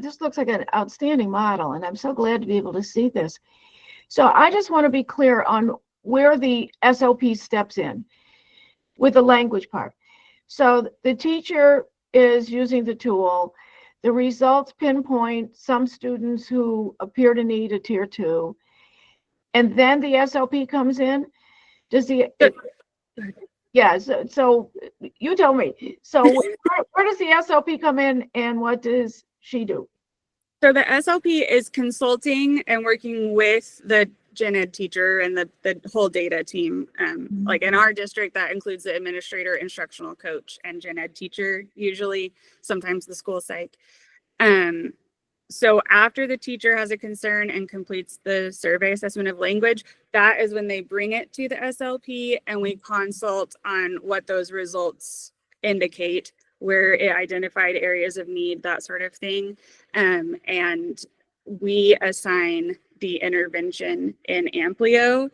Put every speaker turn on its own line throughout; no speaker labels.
this looks like an outstanding model, and I'm so glad to be able to see this. So I just want to be clear on where the SLP steps in with the language part. So the teacher is using the tool. The results pinpoint some students who appear to need a tier 2. And then the SLP comes in. Does the yeah, so you tell me. So where does the SLP come in, and what does she do?
So the SLP is consulting and working with the gen ed teacher and the whole data team. Like in our district, that includes the administrator, instructional coach, and gen ed teacher, usually, sometimes the school psych. So after the teacher has a concern and completes the survey assessment of language, that is when they bring it to the SLP and we consult on what those results indicate, where it identified areas of need, that sort of thing. And we assign the intervention in Amplio.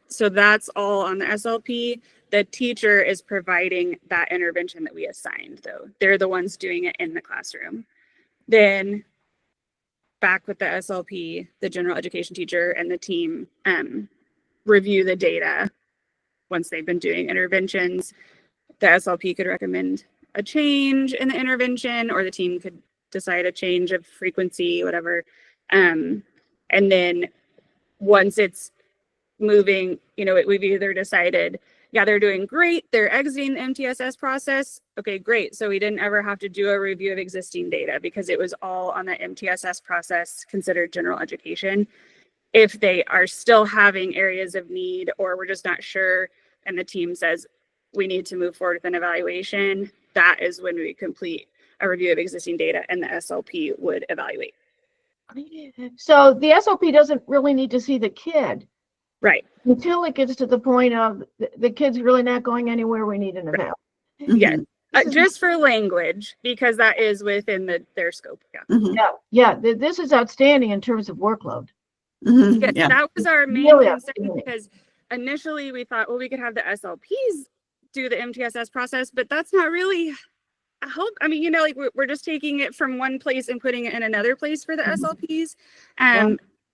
So that's all on the SLP. The teacher is providing that intervention that we assigned, though. They're the ones doing it in the classroom. Then back with the SLP, the general education teacher and the team review the data. Once they've been doing interventions, the SLP could recommend a change in the intervention, or the team could decide a change of frequency, whatever. And then once it's moving, we've either decided, yeah, they're doing great, they're exiting the MTSS process. Okay, great. So we didn't ever have to do a review of existing data because it was all on the MTSS process, considered general education. If they are still having areas of need, or we're just not sure, and the team says we need to move forward with an evaluation, that is when we complete a review of existing data and the SLP would evaluate.
So the SLP doesn't really need to see the kid.
Right.
Until it gets to the point of the kid's really not going anywhere, we need an eval.
Yes. Just for language, because that is within their scope.
Yeah. This is outstanding in terms of workload.
Yes, that was our main concern, because initially we thought, well, we could have the SLPs do the MTSS process, but that's not really a help. I mean, like we're just taking it from one place and putting it in another place for the SLPs.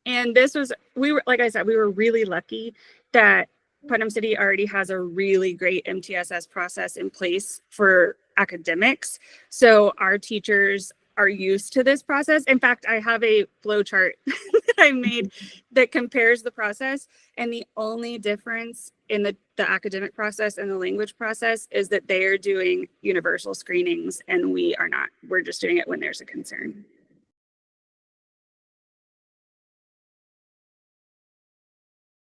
And this was, like I said, we were really lucky that Putnam City already has a really great MTSS process in place for academics. So our teachers are used to this process. In fact, I have a flow chart that I made that compares the process. And the only difference in the academic process and the language process is that they are doing universal screenings and we are not. We're just doing it when there's a concern.